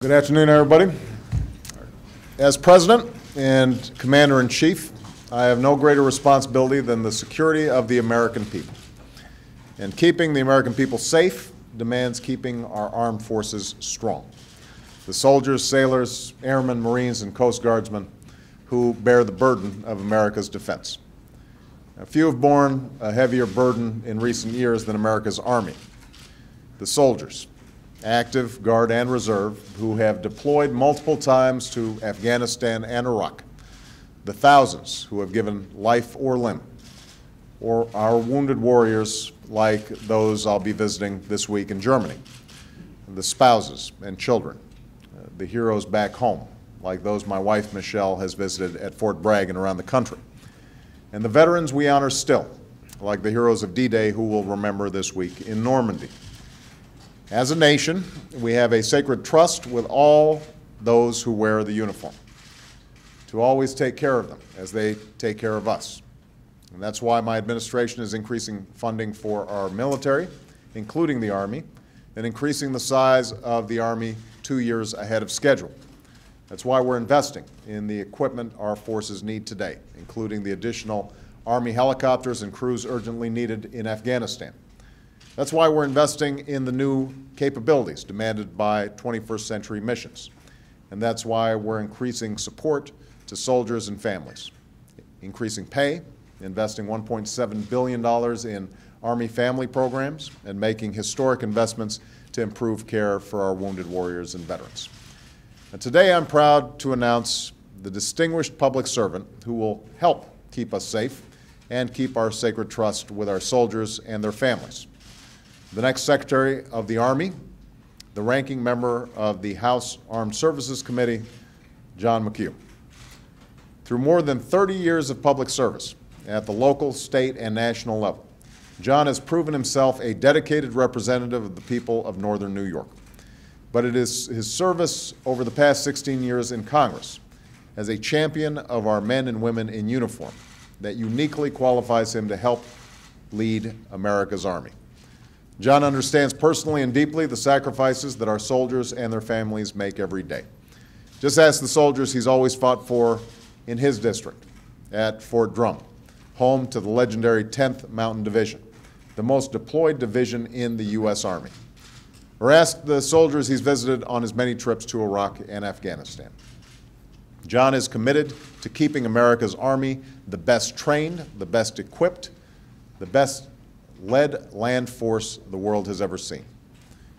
Good afternoon, everybody. As President and Commander-in-Chief, I have no greater responsibility than the security of the American people. And keeping the American people safe demands keeping our armed forces strong. The soldiers, sailors, airmen, Marines, and Coast Guardsmen who bear the burden of America's defense. Now, few have borne a heavier burden in recent years than America's Army. The soldiers, active, guard, and reserve, who have deployed multiple times to Afghanistan and Iraq. The thousands who have given life or limb, or our wounded warriors like those I'll be visiting this week in Germany. The spouses and children, the heroes back home, like those my wife Michelle has visited at Fort Bragg and around the country. And the veterans we honor still, like the heroes of D-Day who we'll remember this week in Normandy. As a nation, we have a sacred trust with all those who wear the uniform, to always take care of them as they take care of us. And that's why my administration is increasing funding for our military, including the Army, and increasing the size of the Army 2 years ahead of schedule. That's why we're investing in the equipment our forces need today, including the additional Army helicopters and crews urgently needed in Afghanistan. That's why we're investing in the new capabilities demanded by 21st century missions. And that's why we're increasing support to soldiers and families, increasing pay, investing $1.7 billion in Army family programs, and making historic investments to improve care for our wounded warriors and veterans. And today I'm proud to announce the distinguished public servant who will help keep us safe and keep our sacred trust with our soldiers and their families. The next Secretary of the Army, the ranking member of the House Armed Services Committee, John McHugh. Through more than 30 years of public service at the local, state, and national level, John has proven himself a dedicated representative of the people of Northern New York. But it is his service over the past 16 years in Congress as a champion of our men and women in uniform that uniquely qualifies him to help lead America's Army. John understands personally and deeply the sacrifices that our soldiers and their families make every day. Just ask the soldiers he's always fought for in his district at Fort Drum, home to the legendary 10th Mountain Division, the most deployed division in the U.S. Army. Or ask the soldiers he's visited on his many trips to Iraq and Afghanistan. John is committed to keeping America's Army the best trained, the best equipped, the best led land force the world has ever seen.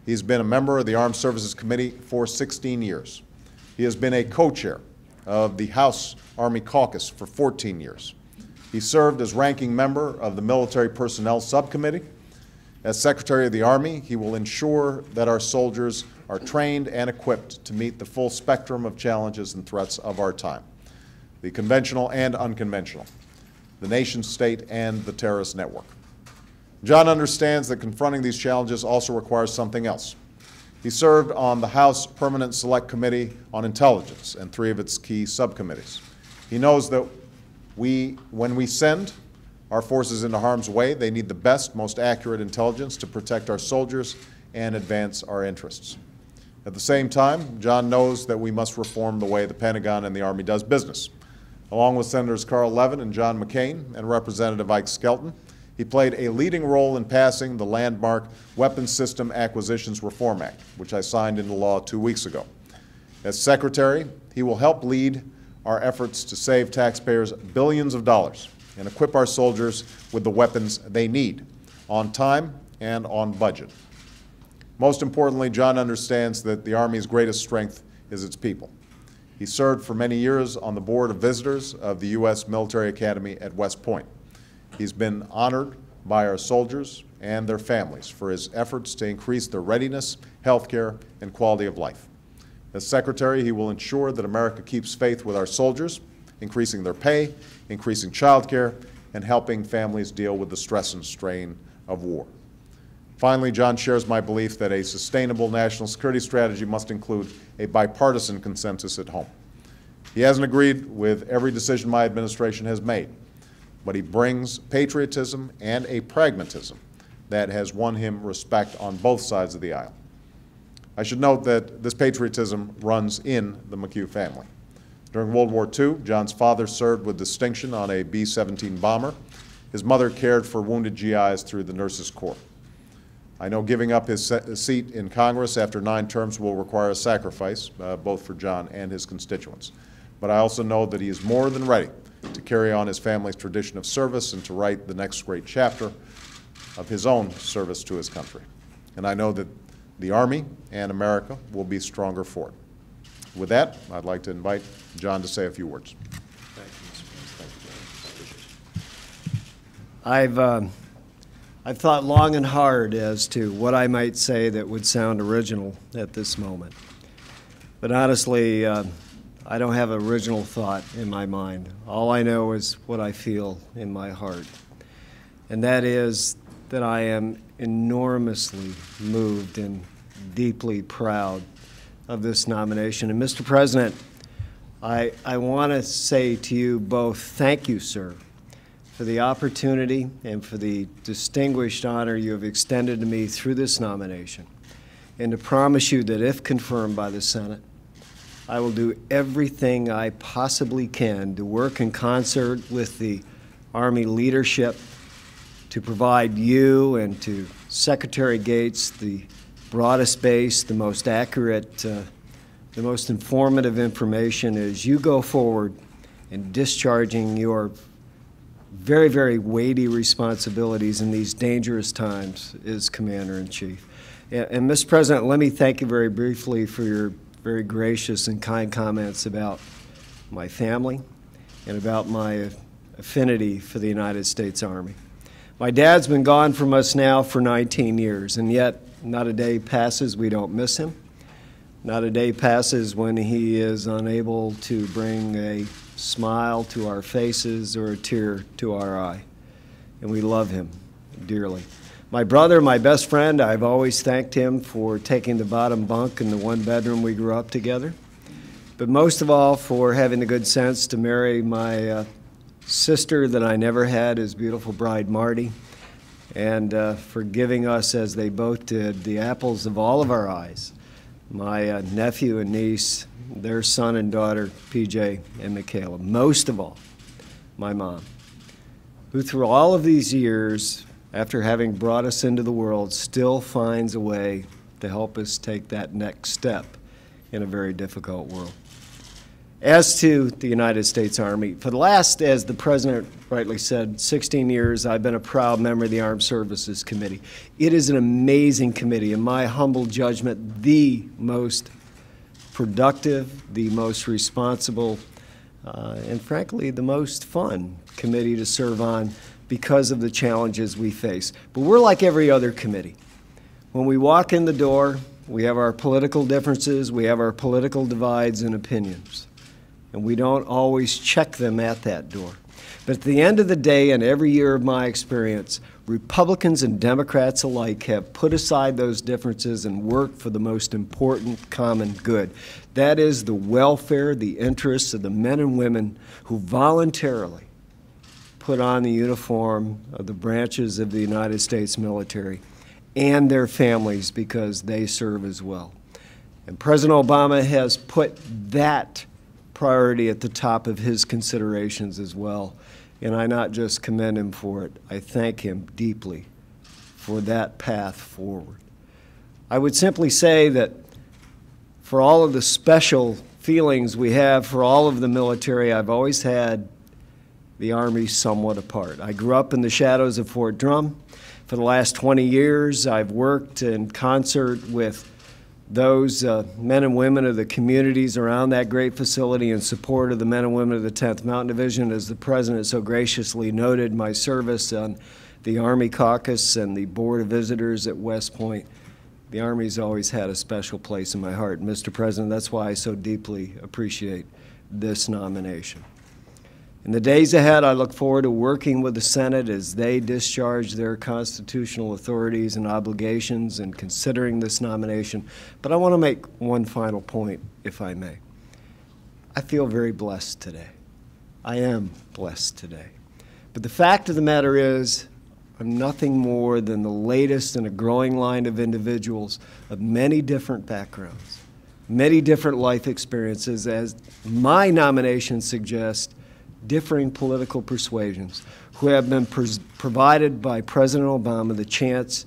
He's been a member of the Armed Services Committee for 16 years. He has been a co-chair of the House Army Caucus for 14 years. He served as ranking member of the Military Personnel Subcommittee. As Secretary of the Army, he will ensure that our soldiers are trained and equipped to meet the full spectrum of challenges and threats of our time, the conventional and unconventional, the nation state and the terrorist network. John understands that confronting these challenges also requires something else. He served on the House Permanent Select Committee on Intelligence and 3 of its key subcommittees. He knows that when we send our forces into harm's way, they need the best, most accurate intelligence to protect our soldiers and advance our interests. At the same time, John knows that we must reform the way the Pentagon and the Army does business. Along with Senators Carl Levin and John McCain and Representative Ike Skelton, he played a leading role in passing the landmark Weapons System Acquisitions Reform Act, which I signed into law 2 weeks ago. As Secretary, he will help lead our efforts to save taxpayers billions of dollars and equip our soldiers with the weapons they need, on time and on budget. Most importantly, John understands that the Army's greatest strength is its people. He served for many years on the Board of Visitors of the U.S. Military Academy at West Point. He's been honored by our soldiers and their families for his efforts to increase their readiness, health care, and quality of life. As Secretary, he will ensure that America keeps faith with our soldiers, increasing their pay, increasing child care, and helping families deal with the stress and strain of war. Finally, John shares my belief that a sustainable national security strategy must include a bipartisan consensus at home. He hasn't agreed with every decision my administration has made, but he brings patriotism and a pragmatism that has won him respect on both sides of the aisle. I should note that this patriotism runs in the McHugh family. During World War II, John's father served with distinction on a B-17 bomber. His mother cared for wounded GIs through the Nurses Corps. I know giving up his seat in Congress after 9 terms will require a sacrifice, both for John and his constituents. But I also know that he is more than ready to carry on his family's tradition of service and to write the next great chapter of his own service to his country. And I know that the Army and America will be stronger for it. With that, I'd like to invite John to say a few words. Thank you, Mr. President. I've thought long and hard as to what I might say that would sound original at this moment. But honestly, I don't have an original thought in my mind. All I know is what I feel in my heart. And that is that I am enormously moved and deeply proud of this nomination. And Mr. President, I want to say to you both, thank you, sir, for the opportunity and for the distinguished honor you have extended to me through this nomination, and to promise you that if confirmed by the Senate, I will do everything I possibly can to work in concert with the Army leadership to provide you and to Secretary Gates the broadest base, the most accurate, the most informative information as you go forward in discharging your very, very weighty responsibilities in these dangerous times as Commander-in-Chief. And Mr. President, let me thank you very briefly for your very gracious and kind comments about my family and about my affinity for the United States Army. My dad's been gone from us now for 19 years, and yet not a day passes we don't miss him. Not a day passes when he is unable to bring a smile to our faces or a tear to our eye. And we love him dearly. My brother, my best friend, I've always thanked him for taking the bottom bunk in the one bedroom we grew up together. But most of all, for having the good sense to marry my sister that I never had, his beautiful bride, Marty, and for giving us, as they both did, the apples of all of our eyes. My nephew and niece, their son and daughter, PJ and Michaela. Most of all, my mom, who through all of these years, after having brought us into the world, still finds a way to help us take that next step in a very difficult world. As to the United States Army, for the last, as the President rightly said, 16 years, I've been a proud member of the Armed Services Committee. It is an amazing committee, in my humble judgment, the most productive, the most responsible, and frankly, the most fun committee to serve on because of the challenges we face. But we're like every other committee. When we walk in the door, we have our political differences, we have our political divides and opinions. And we don't always check them at that door. But at the end of the day, and every year of my experience, Republicans and Democrats alike have put aside those differences and worked for the most important common good. That is the welfare, the interests of the men and women who voluntarily put on the uniform of the branches of the United States military and their families because they serve as well. And President Obama has put that priority at the top of his considerations as well. And I not just commend him for it, I thank him deeply for that path forward. I would simply say that for all of the special feelings we have for all of the military, I've always had the Army somewhat apart. I grew up in the shadows of Fort Drum. For the last 20 years, I've worked in concert with those men and women of the communities around that great facility in support of the men and women of the 10th Mountain Division. As the President so graciously noted, my service on the Army Caucus and the Board of Visitors at West Point, the Army's always had a special place in my heart. Mr. President, that's why I so deeply appreciate this nomination. In the days ahead, I look forward to working with the Senate as they discharge their constitutional authorities and obligations in considering this nomination. But I want to make one final point, if I may. I feel very blessed today. I am blessed today. But the fact of the matter is, I'm nothing more than the latest in a growing line of individuals of many different backgrounds, many different life experiences, as my nomination suggests, differing political persuasions, who have been provided by President Obama the chance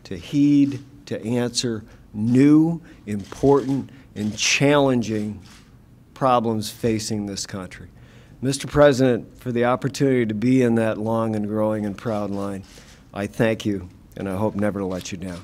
to heed, to answer new, important, and challenging problems facing this country. Mr. President, for the opportunity to be in that long and growing and proud line, I thank you, and I hope never to let you down.